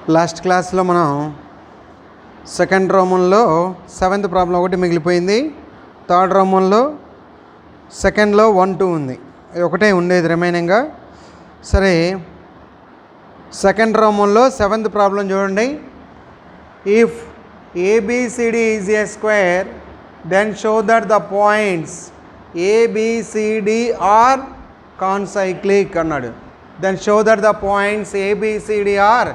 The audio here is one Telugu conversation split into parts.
లాస్ట్ క్లాస్లో మనం సెకండ్ రోమన్లో 7th ప్రాబ్లం ఒకటి మిగిలిపోయింది. థర్డ్ రోమన్లో సెకండ్లో 1 2 ఉంది. ఒకటే ఉండేది రిమైనింగ్గా. సరే, సెకండ్ రోమన్లో 7th ప్రాబ్లం చూడండి. If ABCD is a square then show that the points ABCD are concyclic అన్నాడు. Then show that the points ABCD are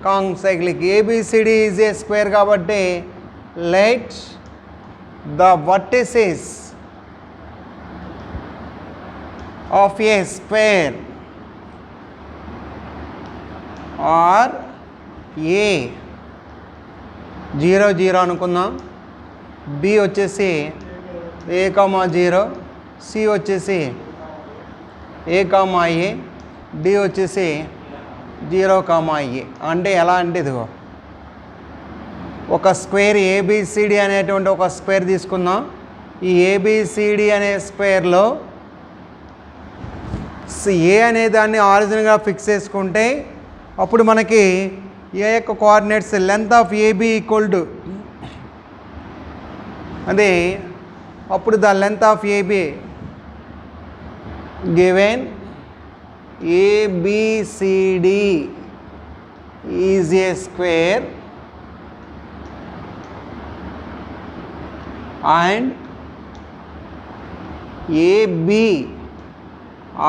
concyclic. ABCD is a square కాబట్టి let the vertices of a square are a 0 0 అనుకుందాం. బి వచ్చేసి a, 0, సి వచ్చేసి a, a, డి వచ్చేసి 0, a. అంటే ఎలా అంటే ఇదిగో ఒక స్క్వేర్ ఏబిసిడి అనేటువంటి ఒక స్క్వేర్ తీసుకుందాం. ఈ ఏబిసిడి అనే స్క్వేర్లో ఏ అనే దాన్ని ఆరిజిన్గా ఫిక్స్ చేసుకుంటే అప్పుడు మనకి ఏ యొక్క coordinates length of AB equal to అదే అప్పుడు the length of AB given ABCD is a square and AB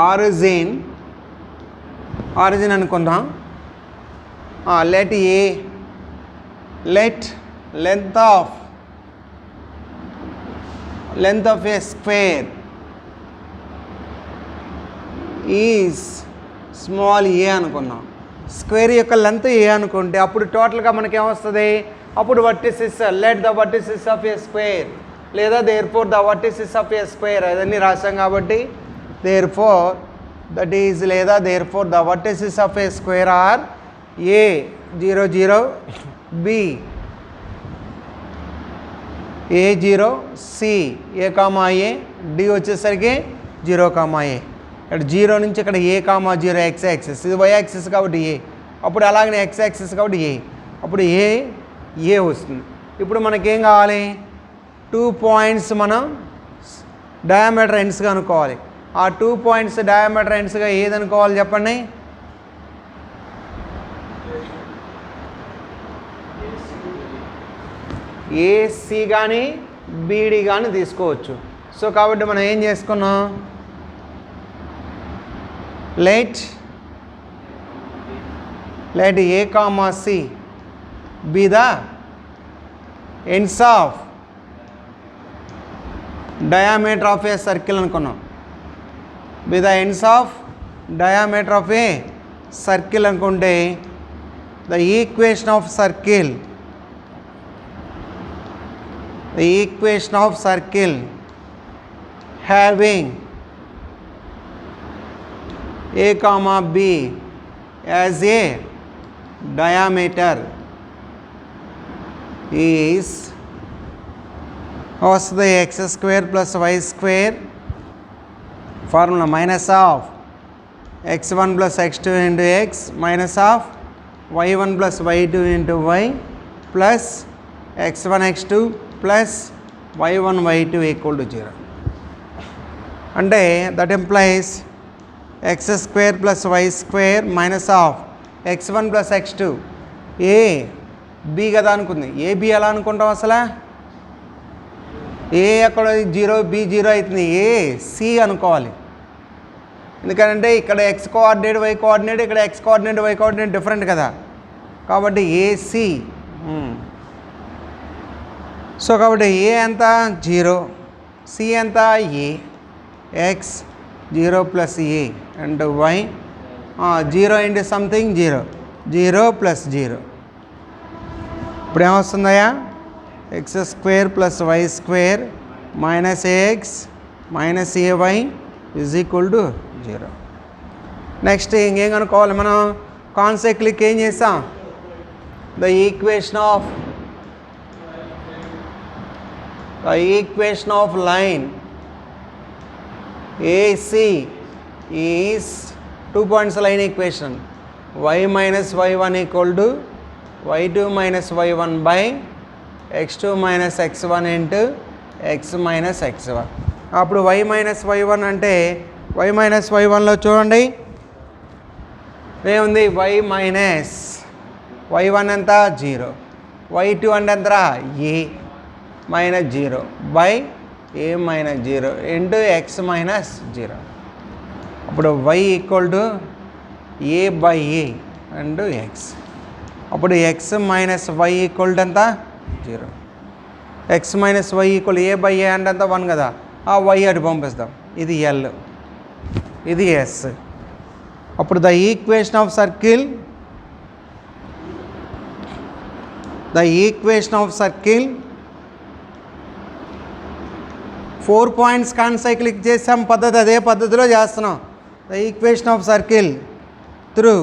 origin అనుకుందాం. Let a let length of a square is small a అనుకుందాం. స్క్వేర్ యొక్క లెంత్ ఏ అనుకుంటే అప్పుడు టోటల్గా మనకి ఏమొస్తుంది, అప్పుడు vertices let the vertices of a square లేదా therefore the vertices of a square అదన్నీ రాసాం కాబట్టి దేర్ ఫోర్ దట్ ఈజ్ లేదా therefore the vertices of a square are a 0 0, B a 0, C a, a, D వచ్చేసరికి 0, ఏ. ఇక్కడ 0 నుంచి ఇక్కడ ఏ, 0 ఎక్స్ యాక్సిస్, ఇది వై యాక్సిస్ కాబట్టి ఏ, అప్పుడు అలాగనే ఎక్స్ యాక్సిస్ కాబట్టి ఏ, అప్పుడు ఏ వస్తుంది. ఇప్పుడు మనకేం కావాలి, 2 పాయింట్స్ మనం డయామీటర్ ఎండ్స్గా అనుకోవాలి. ఆ 2 పాయింట్స్ డయామీటర్ ఎండ్స్గా ఏది అనుకోవాలి చెప్పండి. ఏసి కానీ బీడి కానీ తీసుకోవచ్చు. సో కాబట్టి మనం ఏం చేసుకున్నాం, let a, C be the ends of diameter of a circle అనుకున్నాం. Be the ends of diameter of a circle అనుకుంటే the equation of circle having a, b as a diameter is what's the x square plus y square formula minus of x1 plus x2 into x minus of y1 plus y2 into y plus x1 x2 plus y1 y2 equal to 0. అంటే that implies x square plus y square minus of x1 ప్లస్ x2 ఏ బి కదా అనుకుంది. ఏ బి ఎలా అనుకుంటాం అసలు, ఏ అక్కడ 0 బి 0 అవుతుంది, ఏ సి అనుకోవాలి. ఎందుకంటే ఇక్కడ ఎక్స్ కోఆర్డినేట్ వై కోఆర్డినేట్, ఇక్కడ X coordinate why coordinate different కదా, కాబట్టి ఏసి. సో కాబట్టి ఏ ఎంత 0, సి ఎంత a, x 0 plus a and y 0 into something 0 plus 0. ఇప్పుడు ఏమొస్తుందయా, x square plus y square minus ax minus ay is equal to 0. Next ఇంకేం కనుక్కోవాలి మనం, కాన్సైక్లిక్ ఏం చేస్తాం, the equation of line AC is 2 points line equation y minus y1 equal to y2 minus y1 by x2 minus x1 into x minus x1. అప్పుడు y మైనస్ y1 అంటే y మైనస్ y1లో చూడండి ఏముంది, y మైనస్ y1 ఎంత 0, y2 అంటే ఎంతరా a minus 0 by a minus 0 into x minus 0. అప్పుడు y equal to a by a and x. అప్పుడు x minus y equal to ఎంత 0. x minus y equal a by a అంటే ఎంత 1 కదా, ఆ y అటు పంపిస్తాం. ఇది l, ఇది s. అప్పుడు the equation of circle 4 points concyclic చేసాం పద్ధతి, అదే పద్ధతిలో చేస్తున్నాం. The equation of circle through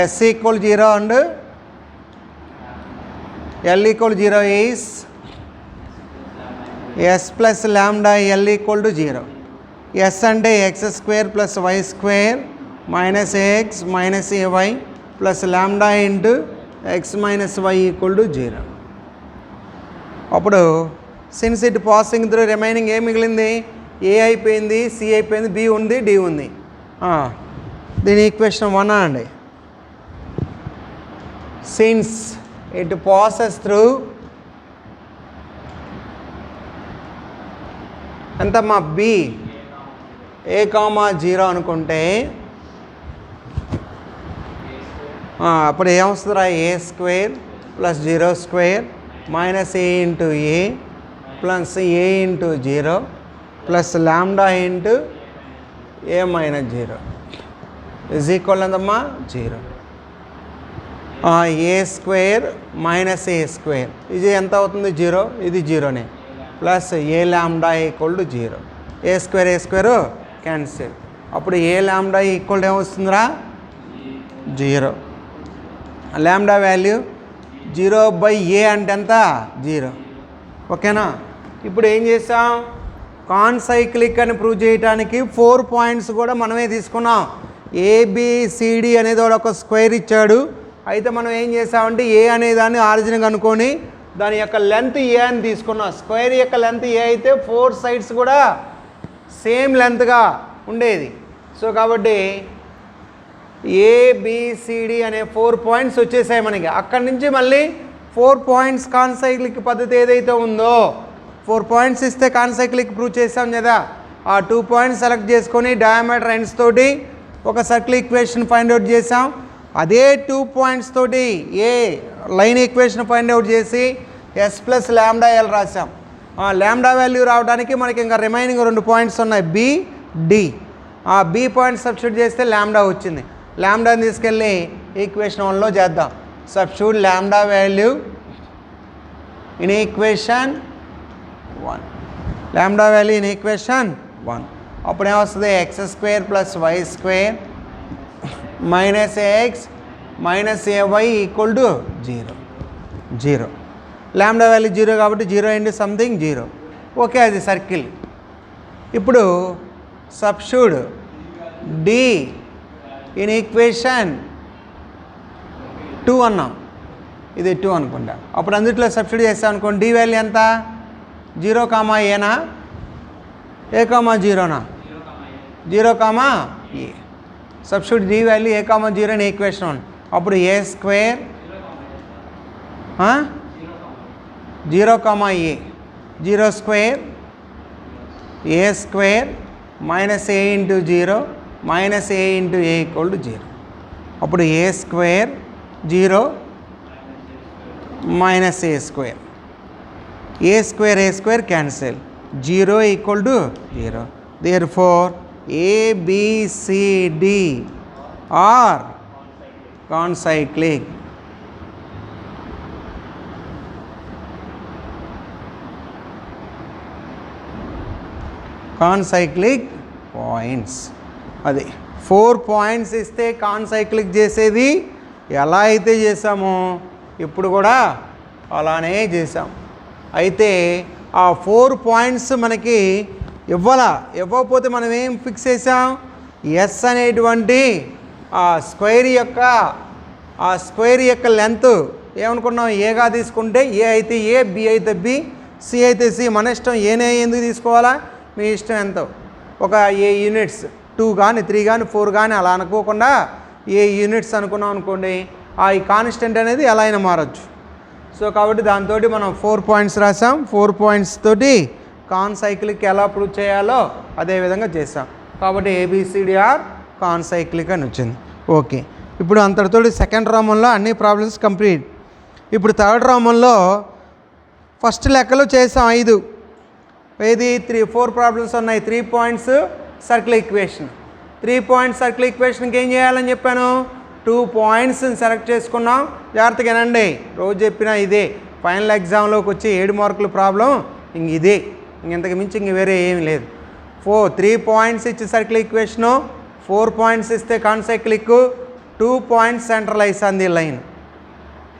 s equal 0 and l equal 0 is s plus lambda l equal to 0. s అంటే x square plus y square minus ax minus ay plus lambda into x minus y equal to 0. అప్పుడు since it passing through remaining ఏం మిగిలింది, a అయిపోయింది, c అయిపోయింది, b ఉంది, d ఉంది. దీని ఈక్వేషన్ 1 అండి. సిన్స్ ఇట్ పాసెస్ త్రూ ఎంతమ్మా b a, 0 అనుకుంటే అప్పుడు ఏమొస్తుందిరా, a square plus 0 square minus a into a plus a into 0 plus lambda into a minus 0 is equal ఎంతమ్మా 0. a square minus a square ఇది ఎంత అవుతుంది 0, ఇది 0నే, plus a lambda equal to 0. a square cancel. అప్పుడు a లాంబ్డా ఈక్వల్ ఏమొస్తుందిరా 0. లాంబ్డా వాల్యూ 0 బై a అంటే ఎంత 0. ఓకేనా. ఇప్పుడు ఏం చేసాం, కాన్సైక్లిక్ అని ప్రూవ్ చేయడానికి 4 పాయింట్స్ కూడా మనమే తీసుకున్నాం. ABCD అనేది ఒక స్క్వేర్ ఇచ్చాడు. అయితే మనం ఏం చేసామంటే a అనే దాన్ని ఆరిజిన్ కనుక్కొని దాని యొక్క లెంత్ a అని తీసుకున్నాం. స్క్వేర్ యొక్క లెంత్ a అయితే 4 సైడ్స్ కూడా సేమ్ లెంత్గా ఉండేది. సో కాబట్టి ABCD అనే 4 పాయింట్స్ వచ్చేసాయి మనకి. అక్కడి నుంచి మళ్ళీ 4 పాయింట్స్ కాన్సైక్లిక్ పద్ధతి ఏదైతే ఉందో 4 పాయింట్స్ ఇస్తే కాన్సైక్లిక్ ప్రూవ్ చేసాం కదా, ఆ 2 పాయింట్స్ సెలెక్ట్ చేసుకొని డయామీటర్ ఎండ్స్ తోటి ఒక సర్కిల్ ఈక్వేషన్ ఫైండ్ అవుట్ చేసాం. అదే 2 పాయింట్స్ తోటి ఏ లైన్ ఈక్వేషన్ ఫైండ్ అవుట్ చేసి s ప్లస్ లాంబ్డా l రాసాం. లాంబ్డా వాల్యూ రావడానికి మనకి ఇంకా రిమైనింగ్ 2 పాయింట్స్ ఉన్నాయి, b d. ఆ b పాయింట్ సబ్స్టిట్యూట్ చేస్తే లాంబ్డా వచ్చింది. లాంబ్డాని తీసుకెళ్ళి ఈక్వేషన్ 1లో చేద్దాం. Substitute lambda value in equation 1, lambda value in equation 1. అప్పుడు ఏమొస్తుంది, x square plus y square minus ax minus ay equal to 0. Lambda value 0 కాబట్టి 0 ఇంటూ సంథింగ్ 0. ఓకే, అది సర్కిల్. ఇప్పుడు సబ్స్టిట్యూట్ d ఇన్ ఈక్వేషన్ 2 అన్నాం, ఇది 2 అనుకుంటా. అప్పుడు అందుట్లో సబ్స్టిట్యూట్ చేస్తాం అనుకోండి, d వాల్యూ ఎంత 0, ఏనా a, 0నా 0, a. Substitute d value a, 0 in equation 1. అప్పుడు a square 0, a 0 square a square minus a into 0 minus a into a equal to 0. అప్పుడు a square 0 minus a square cancel, 0 equal to 0. Therefore ABCD are concyclic. Concyclic points అది 4 పాయింట్స్ ఇస్తే కాన్సైక్లిక్ చేసేది ఎలా అయితే చేసామో ఇప్పుడు కూడా అలానే చేసాం. అయితే ఆ 4 పాయింట్స్ మనకి ఇవ్వకపోతే మనం ఏం ఫిక్స్ చేసాం, ఎస్ అనేటువంటి ఆ స్క్వేర్ యొక్క ఆ స్క్వేర్ యొక్క లెంత్ ఏమనుకున్నాం, ఏగా తీసుకుంటే ఏ అయితే ఏ, బి అయితే బి, సి అయితే సి. మన ఇష్టం. ఏనే ఎందుకు తీసుకోవాలా, మీ ఇష్టం ఎంతో. ఒక ఏ యూనిట్స్ 2 కానీ 3 కానీ 4 కానీ అలా అనుకోకుండా ఏ యూనిట్స్ అనుకున్నాం అనుకోండి, ఆ ఈ కాన్స్టెంట్ అనేది ఎలా అయినా మారచ్చు. సో కాబట్టి దాంతో మనం 4 పాయింట్స్ రాసాం. 4 పాయింట్స్ తోటి కాన్ సైక్లిక్ ఎలా ప్రూవ్ చేయాలో అదేవిధంగా చేసాం. కాబట్టి ఏబిసిడిఆర్ కాన్ సైక్లిక్ అని వచ్చింది. ఓకే, ఇప్పుడు అంతటితోటి సెకండ్ రోమంలో అన్ని ప్రాబ్లమ్స్ కంప్లీట్. ఇప్పుడు థర్డ్ రోమంలో ఫస్ట్ లెక్కలు చేసాం 5. ఏది 4 ప్రాబ్లమ్స్ ఉన్నాయి. 3 points circle equation. 3 points circle ఈక్వేషన్కి ఏం చేయాలని చెప్పాను, 2 పాయింట్స్ని సెలెక్ట్ చేసుకున్నాం. జాగ్రత్తగా వినండి, రోజు చెప్పినా ఇదే. ఫైనల్ ఎగ్జామ్లోకి వచ్చి 7 మార్కుల ప్రాబ్లం ఇదే, ఇంతకు మించి ఇంక వేరే ఏమి లేదు. 3 పాయింట్స్ ఇచ్చి సర్కిల్ ఈక్వేషను, 4 పాయింట్స్ ఇస్తే concyclic, 2 points centralise on the line.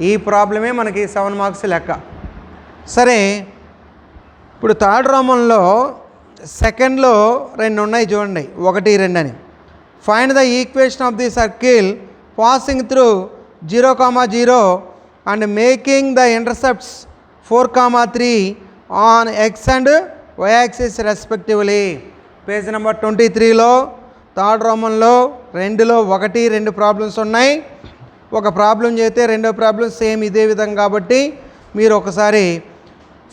ఈ ప్రాబ్లమే మనకి 7 మార్క్స్ లెక్క. సరే, ఇప్పుడు థర్డ్ రోమంలో సెకండ్లో 2 ఉన్నాయి చూడండి, 1, 2 అని. Find the equation of the circle passing through 0, 0 and making the intercepts 4, 3 on x and y axis respectively. Page number 23లో థర్డ్ రోమంలో 2లో 1, 2 ప్రాబ్లమ్స్ ఉన్నాయి. ఒక ప్రాబ్లం చేస్తే రెండో ప్రాబ్లం సేమ్ ఇదే విధంగా. కాబట్టి మీరు ఒకసారి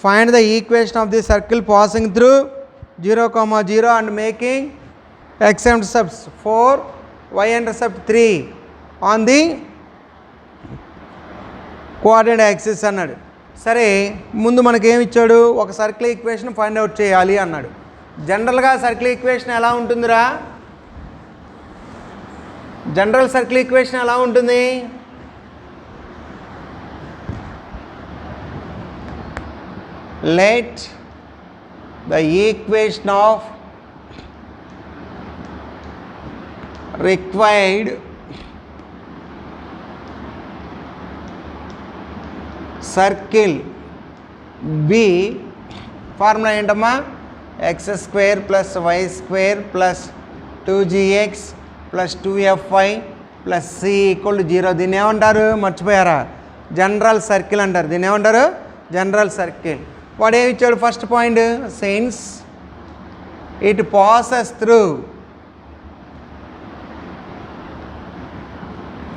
find the equation of the circle passing through 0, 0 and making x intercepts 4, y intercept 3 on the coordinate axis అన్నాడు. సరే, ముందు మనకేమి ఇచ్చాడు, ఒక సర్కిల్ ఈక్వేషన్ ఫైండ్ అవుట్ చేయాలి అన్నాడు. జనరల్గా సర్కిల్ ఈక్వేషన్ ఎలా ఉంటుందిరా, జనరల్ సర్కిల్ ఈక్వేషన్ ఎలా ఉంటుంది, let the equation of required circle B formula ఏంటమ్మా, x² + y² + 2gx + 2fy + c = 0. దీన్ని ఏమంటారు, మర్చిపోయారా, జనరల్ సర్కిల్ అంటారు. దీన్ని ఏమంటారు, జనరల్ సర్కిల్. వాడు ఏమి ఇచ్చాడు, first point, since it passes through,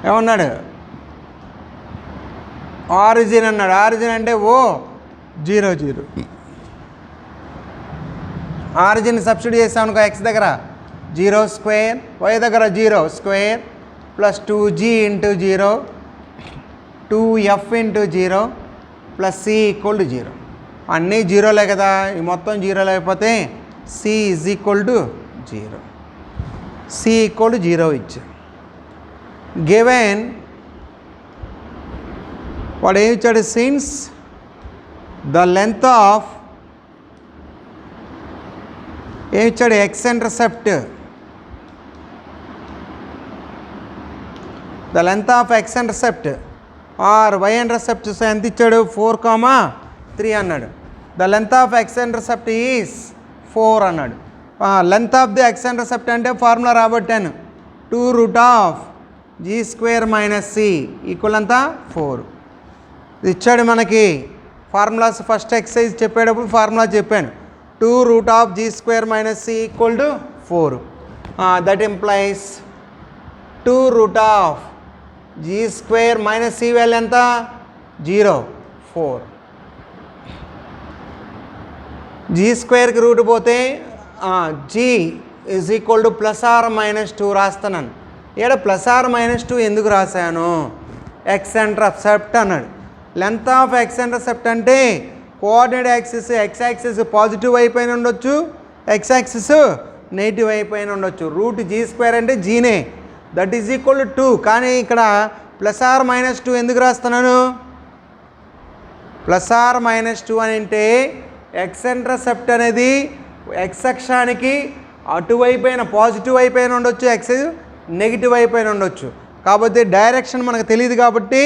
ఏమన్నాడు, ఆరిజిన్ అన్నాడు. ఆరిజిన్ అంటే ఓ 0, 0. ఆరిజిన్ సబ్స్టిట్యూట్ చేసాం అనుకో, ఎక్స్ దగ్గర 0², వై దగ్గర 0² + 2g × 0 2f × 0 + c = 0. అన్నీ జీరోలే కదా, ఈ మొత్తం జీరో లేకపోతే c = 0. c = 0 ఇచ్చు. గివెన్ వాడు ఏమి ఇచ్చాడు, సిన్స్ ద లెంత్ ఆఫ్, ఏమి ఇచ్చాడు, x intercept, the length of x intercept or y intercept ఎంత ఇచ్చాడు, 4, 3 అన్నాడు. The length of x intercept is 4 అన్నాడు. Length of the x intercept అంటే ఫార్ములా రాబట్టాను, 2√g² - c = ఎంత, 4. ఇది ఇచ్చాడు మనకి. ఫార్ములాస్ ఫస్ట్ ఎక్సైజ్ చెప్పేటప్పుడు ఫార్ములా చెప్పాను, 2√g² - c = 4. That implies 2√g² - c value ఎంత, 0, 4. g² రూట్ పోతే g = +or - 2 రాస్తున్నాను. ఇక్కడ +or - 2 ఎందుకు రాశాను, ఎక్స్ ఇంటర్సెప్ట్ అన్నాడు. లెంత్ ఆఫ్ ఎక్స్ ఇంటర్సెప్ట్ అంటే coordinate axis, X axis positive అయిపోయిన ఉండొచ్చు, ఎక్స్ యాక్సిస్ నెగిటివ్ అయిపోయిన ఉండొచ్చు. √g² అంటే జీనే, దట్ ఈజ్ ఈక్వల్ టు 2. కానీ ఇక్కడ +or - 2 ఎందుకు రాస్తున్నాను, +or - 2 అని అంటే ఎక్స్ ఇంటర్సెప్ట్ అనేది ఎక్స్ అక్షానికి అటువైపోయిన పాజిటివ్ అయిపోయిన ఉండొచ్చు, ఎక్స్ నెగిటివ్ అయిపోయిన ఉండొచ్చు. కాబట్టి డైరెక్షన్ మనకు తెలియదు కాబట్టి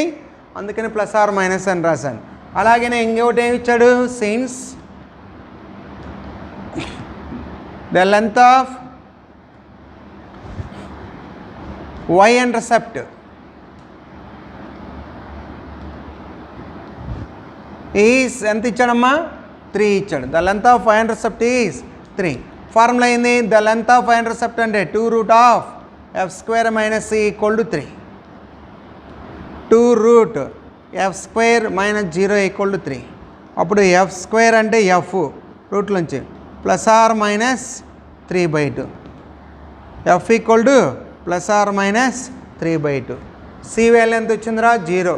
అందుకని +or - అని రాశాను. అలాగనే ఇంకొకటి ఏమి ఇచ్చాడు, since the length of y intercept is ఎంత ఇచ్చాడమ్మా 3 ఇచ్చాడు. The length of y intercept is 3. Formula అయింది the length of y intercept అంటే 2√f² - c = 3. 2√f² - 0 = 3. అప్పుడు f² అంటే f రూట్ నుంచి ±3/2. f =±3/2. c వాల్యూ ఎంత వచ్చిందిరా 0.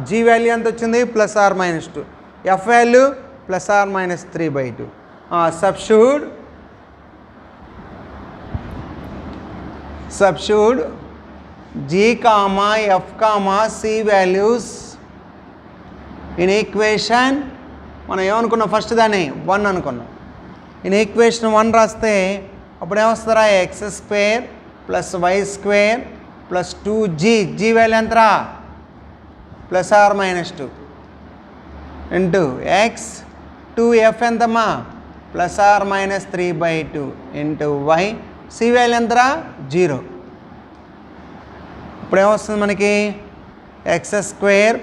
g వాల్యూ ఎంత వచ్చింది +or-2. f value ±3/2. substitute g, f, c values in equation మనం ఏమనుకున్నాం ఫస్ట్ దాన్ని 1 అనుకున్నాం. ఇన్ ఈక్వేషన్ 1 రాస్తే అప్పుడు ఏమొస్తారా x² + y² + 2g. g value ఎంతరా +or-2 ఇంటూ x 2f ఎంతమ్మా +or-3/2 into y. c value ఎంతరా 0. ఇప్పుడు ఏమొస్తుంది మనకి x²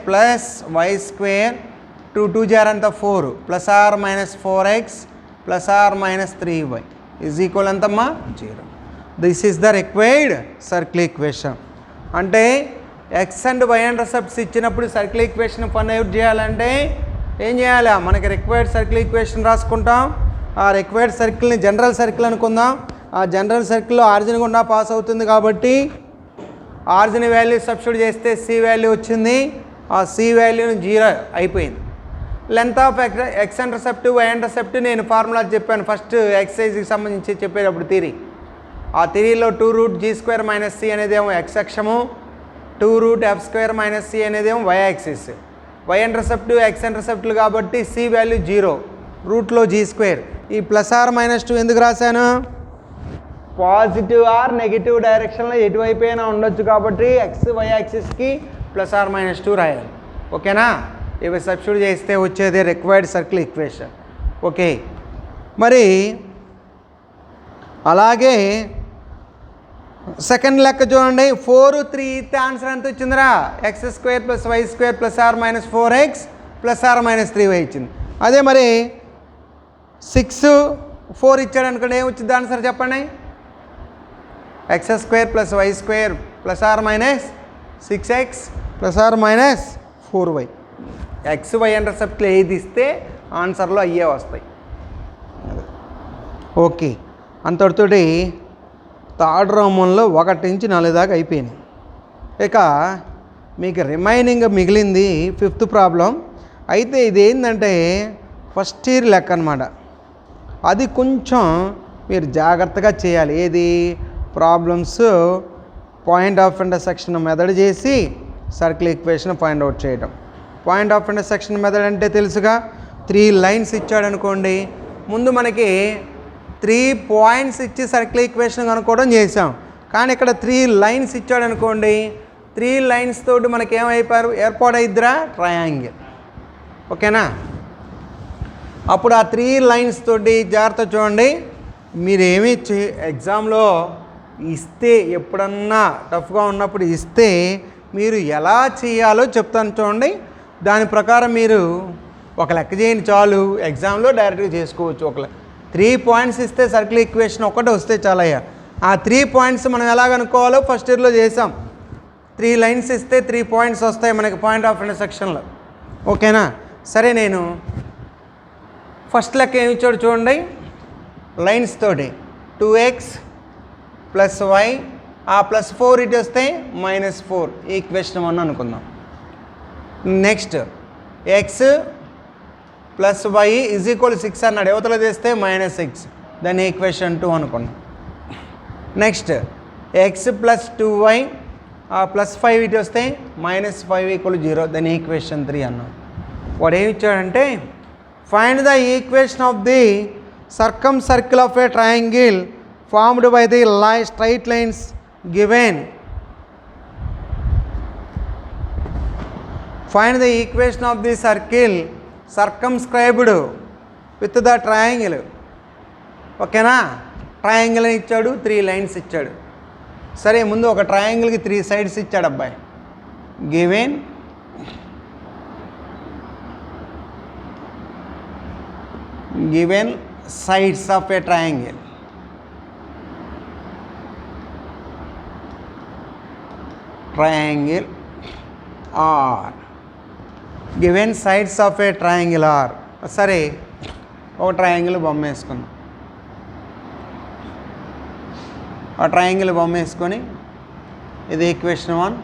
+ y² 2 జార్ అంతా 4 +or-4x +or-3y = ఎంతమ్మా 0. This is the required circle equation. అంటే ఎక్స్ అండ్ వై ఇంటర్సెప్ట్స్ ఇచ్చినప్పుడు సర్కిల్ ఈక్వేషన్ ఫైండ్ అవుట్ చేయాలంటే ఏం చేయాలి? మనకి రిక్వైర్డ్ సర్కిల్ ఈక్వేషన్ రాసుకుంటాం. ఆ రిక్వైర్డ్ సర్కిల్ని జనరల్ సర్కిల్ అనుకుందాం. ఆ జనరల్ సర్కిల్లో ఆరిజిన్ గుండా పాస్ అవుతుంది కాబట్టి ఆరిజిన్ వాల్యూ సబ్స్టిట్యూట్ చేస్తే సి వాల్యూ వచ్చింది. ఆ సి వాల్యూని 0 అయిపోయింది. Length of x intercept y intercept నేను ఫార్ములా చెప్పాను ఫస్ట్ ఎక్సైజ్కి సంబంధించి చెప్పేటప్పుడు థియరీ. ఆ థియరీలో 2√g² - c అనేదేమో ఎక్స్ అక్షము, 2√f² - c అనేదేమో y axis. Y intercept x ఇంటర్సెప్ట్లు కాబట్టి సి వాల్యూ 0 రూట్లో g². ఈ +or-2 ఎందుకు రాశాను? పాజిటివ్ ఆర్ నెగిటివ్ డైరెక్షన్లో ఎటువైపు అయినా ఉండొచ్చు కాబట్టి ఎక్స్ వై యాక్సిస్కి +or-2 రాయాలి. ఓకేనా? ఇవి సబ్స్టిట్యూట్ చేస్తే వచ్చేది రిక్వైర్డ్ సర్కిల్ ఈక్వేషన్. ఓకే, మరి అలాగే సెకండ్ లెక్క చూడండి. 4 3 ఇస్తే ఆన్సర్ ఎంత వచ్చిందిరా x² + y² +or-4x +or-3y ఇచ్చింది. అదే మరి 6 4 ఇచ్చాడు అనుకోండి ఏమొచ్చింది ఆన్సర్ చెప్పండి? x² + y² +or-6x +or-4y. X why ఇంటర్సెప్ట్లు ఏది ఇస్తే ఆన్సర్లో అయ్యే వస్తాయి. ఓకే, అంతటితోటి థర్డ్ రోమన్లో 1 నుంచి 4 దాకా అయిపోయినాయి. ఇక మీకు రిమైనింగ్ మిగిలింది 5th ప్రాబ్లం. అయితే ఇది ఏంటంటే ఫస్ట్ ఇయర్ లెక్క అనమాట. అది కొంచెం మీరు జాగ్రత్తగా చేయాలి. ఏది problems point of intersection method చేసి సర్కిల్ ఈక్వేషన్ ఫైండ్ అవుట్ చేయడం. పాయింట్ ఆఫ్ ఇంటర్సెక్షన్ మెథడ్ అంటే తెలుసుగా. 3 లైన్స్ ఇచ్చాడు అనుకోండి, ముందు మనకి 3 పాయింట్స్ ఇచ్చి సర్కిల్ ఈక్వేషన్ కనుక్కోవడం చేసాం. కానీ ఇక్కడ 3 లైన్స్ ఇచ్చాడు అనుకోండి, 3 లైన్స్ తోటి మనకి ఏర్పాటైద్దిరా ట్రయాంగిల్. ఓకేనా? అప్పుడు ఆ 3 లైన్స్ తోటి జాగ్రత్త చూడండి. మీరేమి ఎగ్జామ్లో ఇస్తే ఎప్పుడన్నా టఫ్గా ఉన్నప్పుడు ఇస్తే మీరు ఎలా చేయాలో చెప్తాను చూడండి. దాని ప్రకారం మీరు ఒక లెక్క చేయండి చాలు, ఎగ్జామ్లో డైరెక్ట్గా చేసుకోవచ్చు. 3 పాయింట్స్ ఇస్తే సర్కిల్ ఈక్వేషన్ ఒకటి వస్తే చాలయ్యా. ఆ 3 పాయింట్స్ మనం ఎలా కనుక్కోవాలో ఫస్ట్ ఇయర్లో చేసాం. 3 లైన్స్ ఇస్తే 3 పాయింట్స్ వస్తాయి మనకి పాయింట్ ఆఫ్ ఇంటర్సెక్షన్లో. ఓకేనా? సరే, నేను ఫస్ట్ లెక్క ఏమి ఇచ్చాడు చూడండి. లైన్స్ తోటి 2x + y +4 ఇటు వస్తే -4 ఈక్వేషన్ 1 అనుకుందాం. నెక్స్ట్ x + y = 6 అన్నాడు, యువతలో చేస్తే -6, దాన్ని ఈక్వేషన్ 2 అనుకున్నాం. నెక్స్ట్ x + 2y +5 ఇటు వస్తే -5 = 0, దాన్ని ఈక్వేషన్ 3 అన్నాం. వాడు ఏమి ఇచ్చాడంటే find the equation of the circumcircle of a triangle formed by the straight lines given. Find the equation of the circle circumscribed with the triangle. ఓకేనా? ట్రయాంగిల్ ఇచ్చాడు, 3 లైన్స్ ఇచ్చాడు. సరే, ముందు ఒక ట్రయాంగిల్కి 3 సైడ్స్ ఇచ్చాడు అబ్బాయి. Given given sides of a triangle. Triangle or given sides of a triangle or. సరే, ఒక ట్రయాంగిల్ బొమ్మ వేసుకున్నాం. ఆ ట్రయాంగిల్ బొమ్మ వేసుకొని ఇది ఈక్వేషన్ 1,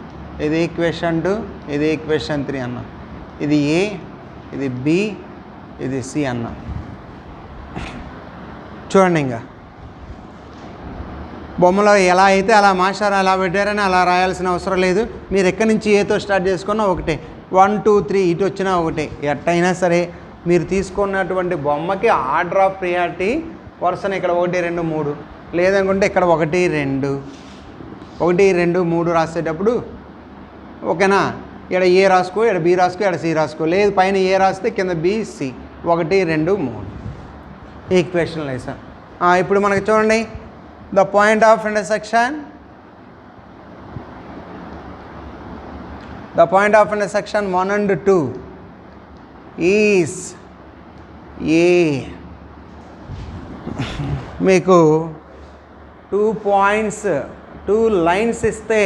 ఇది ఈక్వేషన్ 2, ఇది ఈక్వేషన్ 3 అన్నాం. ఇది ఏ, ఇది బి, ఇది సి అన్నాం. చూడండి, ఇంకా బొమ్మలో ఎలా అయితే అలా మాస్టర్ అలా పెట్టారని అలా రాయాల్సిన అవసరం లేదు. మీరు ఎక్కడి నుంచి ఏతో స్టార్ట్ చేసుకున్నా ఒకటే, 1 2 3 ఇటు వచ్చినా ఒకటే. ఎట్టయినా సరే మీరు తీసుకున్నటువంటి బొమ్మకి ఆర్డర్ ఆఫ్ ప్రియారిటీ వరుసన ఇక్కడ 1 2 3, లేదనుకుంటే ఇక్కడ 1 2 1 2 3 రాసేటప్పుడు ఓకేనా, ఇక్కడ ఏ రాసుకో, ఇక్కడ బి రాసుకో, ఇక్కడ సి రాసుకో. లేదు పైన ఏ రాస్తే కింద బి సి, 1 2 3 ఈక్వేషన్ వేసాం. ఇప్పుడు మనకి చూడండి, the point of intersection, the point of intersection 1 and 2 is a. మీకు 2 పాయింట్స్ 2 లైన్స్ ఇస్తే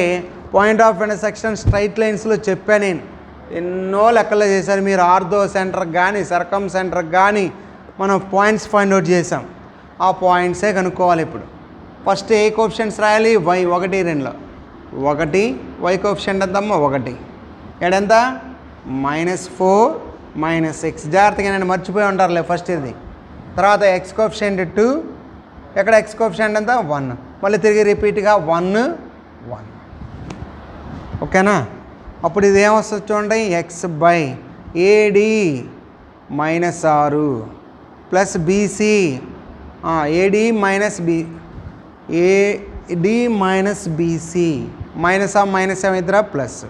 పాయింట్ ఆఫ్ ఇంటర్సెక్షన్ స్ట్రైట్ లైన్స్లో చెప్పాను నేను. ఎన్నో లెక్కలు చేశారు మీరు. ఆర్థో సెంటర్కి కానీ సర్కమ్ సెంటర్కి కానీ మనం పాయింట్స్ ఫైండ్ అవుట్ చేసాం. ఆ పాయింట్సే కనుక్కోవాలి. ఇప్పుడు ఫస్ట్ ఏ కోఎఫిషియంట్స్ రాయాలి? y 1 2లో 1, y కోఎఫిషియంట్ ఎంతమ్మా 1, ఎడంత -4 -6. జాగ్రత్తగా నేను మర్చిపోయి ఉంటారులే ఫస్ట్ ఇది. తర్వాత x కోఎఫిషియంట్ 2, ఎక్కడ x కోఎఫిషియంట్ ఎంత 1, మళ్ళీ తిరిగి రిపీట్గా 1 1. ఓకేనా? అప్పుడు ఇది ఏమొస్తుంది చూడండి, x/AD -6 plus BC, AD minus BC minus ఏమైద్దిరా ప్లస్,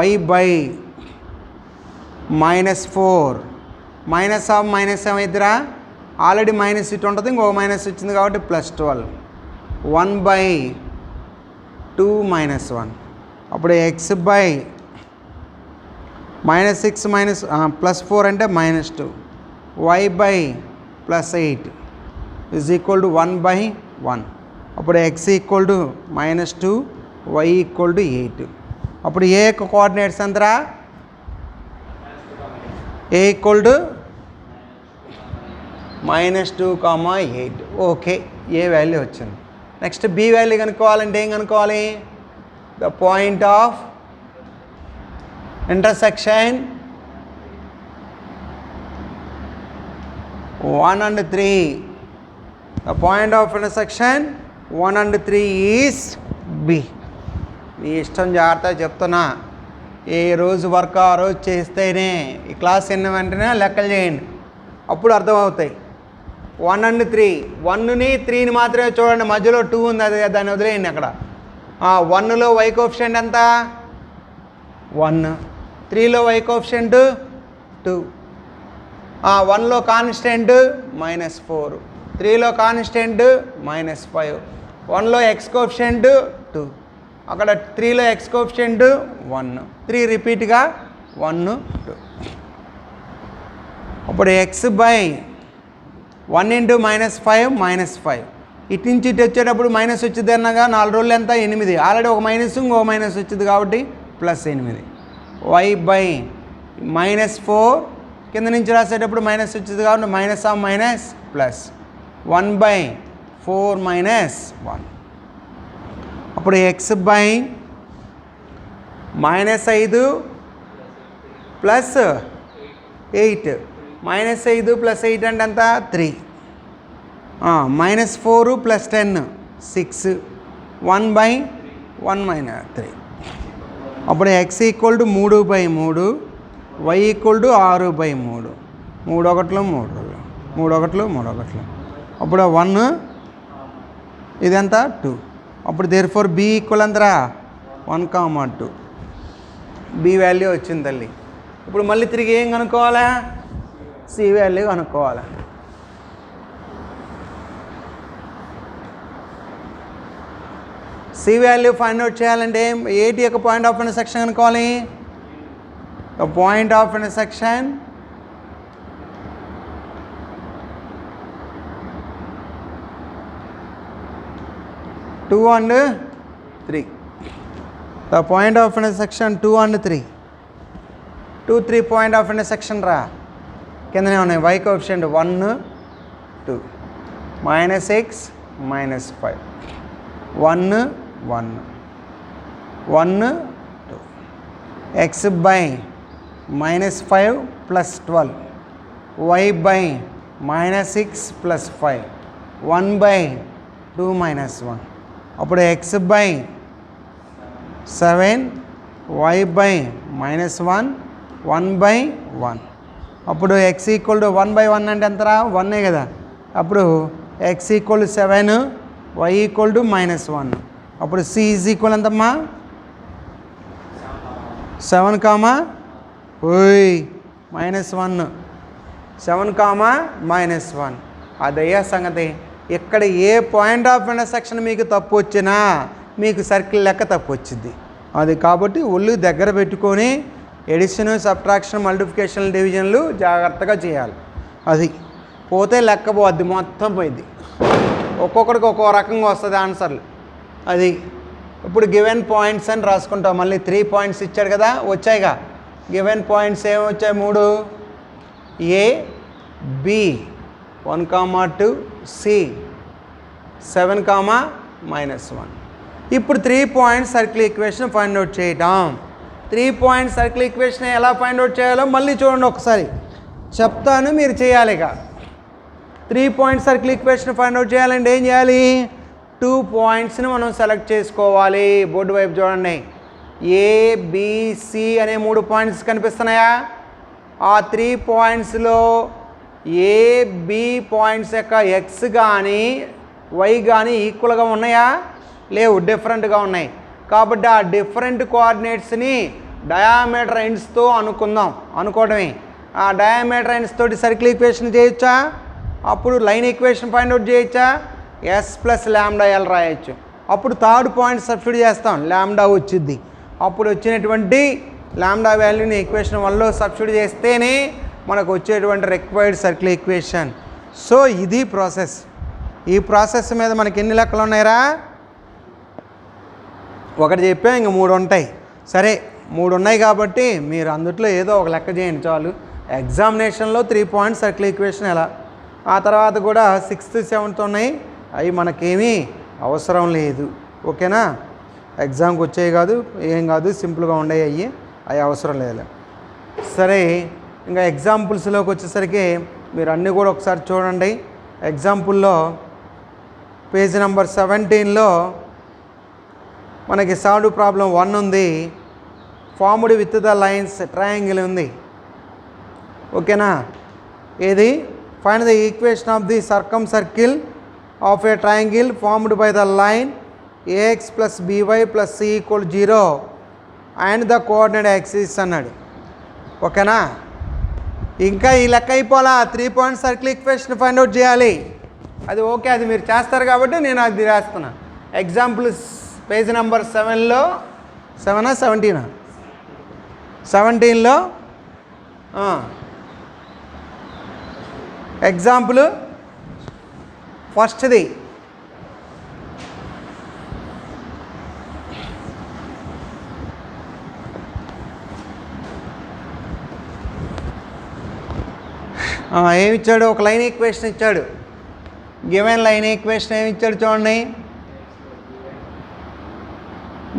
y/-4 మైనస్ ఏమైద్దిరా, ఆల్రెడీ మైనస్ ఇటు ఉంటుంది, ఇంకొక మైనస్ వచ్చింది కాబట్టి +12, 1/2 -1. అప్పుడు x/-6 +4 అంటే -2, y/+8 = 1/1. అప్పుడు x -2, y 8. అప్పుడు ఏ యొక్క కోఆర్డినేట్స్ ఎంతరా? a = -2, 8. ఓకే, ఏ వాల్యూ వచ్చింది. నెక్స్ట్ బి వాల్యూ కనుక్కోవాలంటే ఏం కనుక్కోవాలి? The point of intersection 1 and 3. The point of intersection 1 and 3 is B. మీ ఇష్టం, జాగ్రత్తగా చెప్తున్నా. ఏ రోజు వర్క్ ఆ రోజు చేస్తేనే, ఈ క్లాస్ విన్న వెంటనే లెక్కలు చేయండి, అప్పుడు అర్థమవుతాయి. 1 and 3, 1ని 3ని మాత్రమే చూడండి, మధ్యలో 2 ఉంది, అది దాన్ని వదిలేయండి. అక్కడ 1లో y కోఎఫిషియంట్ ఎంత 1, 3లో y కోఎఫిషియంట్ 2, 1లో కాన్స్టెంట్ -4, 3లో కాన్స్టెంట్ -5, 1లో x కోఎఫిషియంట్ 2, అక్కడ 3లో x కోఎఫిషియంట్ 1, 3 రిపీట్గా 1 2. అప్పుడు x/1 × -5 ఇటు నుంచి ఇటు వచ్చేటప్పుడు మైనస్ వచ్చింది అన్నగా 4 రోజులు ఎంత 8, ఆల్రెడీ ఒక మైనస్ ఇంకో మైనస్ వచ్చింది కాబట్టి +8. y/-4 కింద నుంచి రాసేటప్పుడు మైనస్ వచ్చింది కాబట్టి -ప్లస్ 1/4 -1. అప్పుడు x/-5 + 8, -5 + 8 అంటే ఎంత 3, -4 + 10 6, 1/1 -3. అప్పుడు x = 3/3, y = 6/3, 3 1 3. అప్పుడు 1 ఇదంతా 2. అప్పుడు దేర్ఫోర్ b = ఎంతరా 1, 2. b వాల్యూ వచ్చింది తల్లి. ఇప్పుడు మళ్ళీ తిరిగి ఏం కనుక్కోవాలా? c వాల్యూ కనుక్కోవాలా. c వాల్యూ ఫైండ్ అవుట్ చేయాలంటే ఏటి యొక్క పాయింట్ ఆఫ్ ఇంటర్సెక్షన్ కనుక్కోవాలి? The point of intersection 2 and 3. The point of intersection 2 and 3. 2, 3 point of intersection రా కిందనే ఉన్నాయి. y coefficient 1, 2, -x, -5, 1, 1, 1, 2, x by -5 plus 12, y by -6 plus 5, 1 by 2 minus 1. అప్పుడు x by 7, y by -1, 1 by 1. అప్పుడు x ఈక్వల్ టు 1 by 1 అంటే ఎంతరా 1 కదా. అప్పుడు x equal to 7, y equal to -1. అప్పుడు c ఈజ్ ఈక్వల్ ఎంతమ్మా 7, -1, 7, -1. అదయ్యా సంగతి. ఇక్కడ ఏ పాయింట్ ఆఫ్ ఇంటర్సెక్షన్ మీకు తప్పు వచ్చినా మీకు సర్కిల్ లెక్క తప్పు వచ్చింది. అది కాబట్టి ఒళ్ళు దగ్గర పెట్టుకొని ఎడిషన్, సబ్ట్రాక్షన్, మల్టిప్లికేషన్, డివిజన్లు జాగ్రత్తగా చేయాలి. అది పోతే లెక్క పోద్ది, మొత్తం పోయింది. ఒక్కొక్కడికి ఒక్కో రకంగా వస్తుంది ఆన్సర్లు. అది ఇప్పుడు గివెన్ పాయింట్స్ అని రాసుకుంటాం. మళ్ళీ 3 పాయింట్స్ ఇచ్చాడు కదా, వచ్చాయిగా. గివెన్ పాయింట్స్ ఏమి వచ్చాయి 3, A, B, 1, 2, C, 7, -1. ఇప్పుడు 3 points circle equation find out చేయటం. 3 పాయింట్స్ సర్కిల్ ఈక్వేషన్ ఎలా ఫైండ్ అవుట్ చేయాలో మళ్ళీ చూడండి ఒకసారి చెప్తాను, మీరు చేయాలి. ఇక 3 points circle equation find out చేయాలంటే ఏం చేయాలి? 2 పాయింట్స్ని మనం సెలెక్ట్ చేసుకోవాలి. బోర్డు వైపు చూడండి. ABC అనే 3 పాయింట్స్ కనిపిస్తున్నాయా? ఆ 3 పాయింట్స్లో AB పాయింట్స్ యొక్క ఎక్స్ కానీ వై కానీ ఈక్వల్గా ఉన్నాయా? లేవు, డిఫరెంట్గా ఉన్నాయి. కాబట్టి ఆ డిఫరెంట్ కోఆర్డినేట్స్ని డయామీటర్ ఎండ్స్తో అనుకోవడమే. ఆ డయామీటర్ ఎండ్స్ తోటి సర్కిల్ ఈక్వేషన్ చేయొచ్చా? అప్పుడు లైన్ ఈక్వేషన్ ఫైండ్ అవుట్ చేయొచ్చా? S + λl రాయొచ్చు. అప్పుడు 3rd పాయింట్ సబ్స్టిట్యూట్ చేస్తాం, లాంబ్డా వచ్చింది. అప్పుడు వచ్చినటువంటి లాంబ్డా వాల్యూని ఈక్వేషన్ 1లో సబ్స్టిట్యూట్ చేస్తేనే మనకు వచ్చేటువంటి రిక్వైర్డ్ సర్కిల్ ఈక్వేషన్. సో ఇది ప్రాసెస్. ఈ ప్రాసెస్ మీద మనకి ఎన్ని లెక్కలు ఉన్నాయిరా? ఒకటి చెప్పాం, ఇంక 3 ఉంటాయి. సరే 3 ఉన్నాయి కాబట్టి మీరు అందుట్లో ఏదో ఒక లెక్క చేయండి చాలు. ఎగ్జామినేషన్లో 3 పాయింట్ సర్కిల్ ఈక్వేషన్ ఎలా, ఆ తర్వాత కూడా 6th, 7th ఉన్నాయి. అవి మనకేమీ అవసరం లేదు. ఓకేనా? ఎగ్జామ్కి వచ్చేవి కాదు, ఏం కాదు, సింపుల్గా ఉండేవి. అవి అవసరం లేదు. సరే, ఇంకా ఎగ్జాంపుల్స్లోకి వచ్చేసరికి మీరు అన్నీ కూడా ఒకసారి చూడండి. ఎగ్జాంపుల్లో పేజ్ నెంబర్ 17లో మనకి సాల్వ్ ప్రాబ్లం 1 ఉంది. Formed with the lines triangle ఉంది. ఓకేనా? ఏది? Find the equation of the circumcircle of a triangle formed by the line ax + by + c = 0 and the coordinate axis అన్నాడు. ఓకేనా? ఇంకా ఈ లెక్క అయిపోలా. 3 point circle equation find out చేయాలి. అది ఓకే, అది మీరు చేస్తారు కాబట్టి నేను అది రాస్తున్నా. ఎగ్జాంపుల్ పేజ్ నెంబర్ 7లో 7ఆ 17ఆ 17లో ఎగ్జాంపుల్ ఫస్ట్ది ఏమి ఇచ్చాడు? ఒక లైన్ ఈక్వేషన్ ఇచ్చాడు. గివెన్ లైన్ ఈక్వేషన్ ఏమి ఇచ్చాడు చూడండి.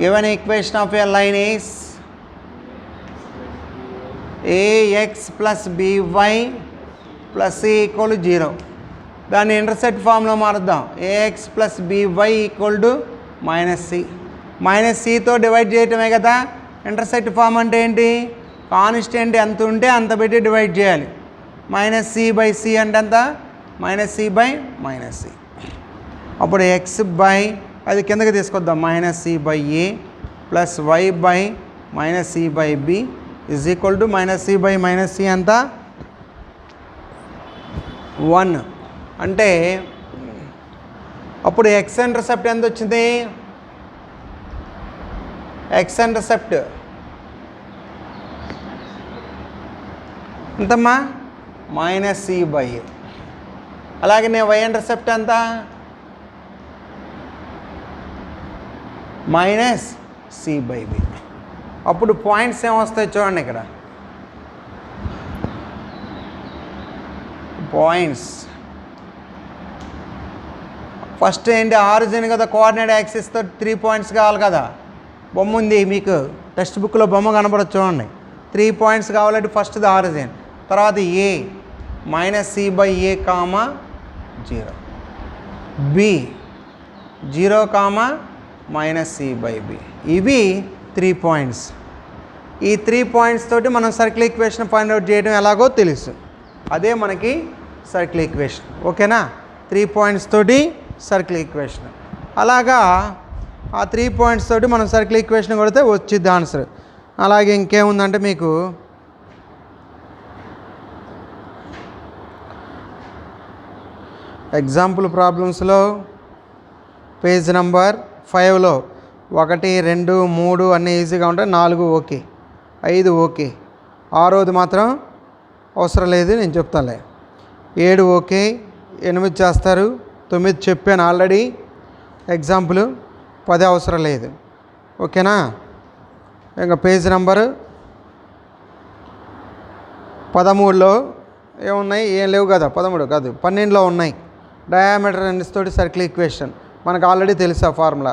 Given equation of a line is ax + by + c = 0. దాన్ని ఇంటర్సెప్ట్ ఫామ్లో మారుద్దాం. ax + by = -c. -cతో డివైడ్ చేయటమే కదా ఇంటర్సెప్ట్ ఫామ్ అంటే ఏంటి? కాన్స్టెంట్ ఎంత ఉంటే అంత పెట్టి డివైడ్ చేయాలి. -c/c అంటే ఎంత? -c/-c. అప్పుడు x బై అది కిందకి తీసుకొద్దాం. -c/a + y/-c/b = -c/-c ఎంత? 1. అంటే అప్పుడు ఎక్స్ ఇంటర్సెప్ట్ ఎంత వచ్చింది? ఎక్స్ ఇంటర్సెప్ట్ ఎంతమ్మా? -c/a. అలాగే వై ఇంటర్సెప్ట్ ఎంత? Minus c by b. అప్పుడు పాయింట్స్ ఏమొస్తాయి చూడండి ఇక్కడ. పాయింట్స్ ఫస్ట్ ఏంటి, ఆరిజిన్ కదా, కోఆర్డినేట్ యాక్సిస్తో 3 పాయింట్స్ కావాలి కదా. బొమ్మ ఉంది మీకు టెక్స్ట్ బుక్లో, బొమ్మ కనపడచ్చు చూడండి. 3 పాయింట్స్ కావాలంటే ఫస్ట్ది ఆరిజిన్, తర్వాత a minus c by a comma 0, b 0 comma minus c by b. ఇవి 3 పాయింట్స్. ఈ 3 పాయింట్స్ తోటి మనం సర్కిల్ ఈక్వేషన్ ఫైండ్ అవుట్ చేయడం ఎలాగో తెలుసు. అదే మనకి సర్కిల్ ఈక్వేషన్. ఓకేనా? 3 పాయింట్స్ తోటి సర్కిల్ ఈక్వేషన్. అలాగా ఆ 3 పాయింట్స్ తోటి మనం సర్కిల్ ఈక్వేషన్ కొడితే వచ్చింది ఆన్సర్. అలాగే ఇంకేముందంటే మీకు ఎగ్జాంపుల్ ప్రాబ్లమ్స్లో పేజ్ నెంబర్ 5లో 1, 2, 3 అన్నీ ఈజీగా ఉంటాయి. 4 ఓకే, 5 ఓకే, 6వది మాత్రం అవసరం లేదు, నేను చెప్తానులే. 7 ఓకే, 8 చేస్తారు, 9 చెప్పాను ఆల్రెడీ ఎగ్జాంపుల్, 10 అవసరం లేదు. ఓకేనా? ఇంకా పేజ్ నెంబర్ 13లో ఏమున్నాయి, ఏం లేవు కదా, 13 కాదు 12లో ఉన్నాయి. డయామీటర్ ఎండ్స్ తోటి సర్కిల్ ఈక్వేషన్ మనకు ఆల్రెడీ తెలుసు. ఆ ఫార్ములా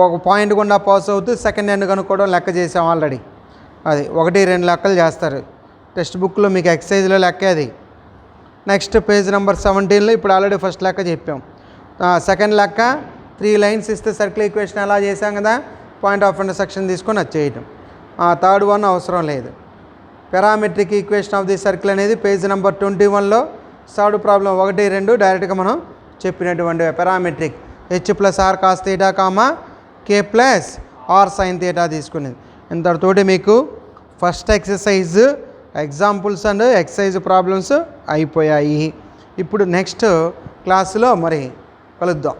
ఒక పాయింట్ గుండా పాస్ అవుతూ సెకండ్ ఎండ్ కనుక్కోవడం లెక్క చేసాం ఆల్రెడీ. అది 1, 2 లెక్కలు చేస్తారు టెక్స్ట్ బుక్లో, మీకు ఎక్సైజ్లో లెక్క అది. నెక్స్ట్ పేజ్ నెంబర్ 17లో ఇప్పుడు ఆల్రెడీ ఫస్ట్ లెక్క చెప్పాం. సెకండ్ లెక్క 3 లైన్స్ ఇస్తే సర్కిల్ ఈక్వేషన్ ఎలా చేసాం కదా, పాయింట్ ఆఫ్ ఇంటర్సెక్షన్ తీసుకొని అది చేయటం. థర్డ్ వన్ అవసరం లేదు. Parametric equation of the circle అనేది పేజ్ నెంబర్ 21లో థర్డ్ ప్రాబ్లం 1, 2 డైరెక్ట్గా మనం చెప్పినటువంటి parametric h plus r cos theta comma k plus r sin theta తీసుకునేది. ఇంతటితోటి మీకు first exercise examples and exercise problems అయిపోయాయి. ఇప్పుడు నెక్స్ట్ క్లాసులో మరి కలుద్దాం.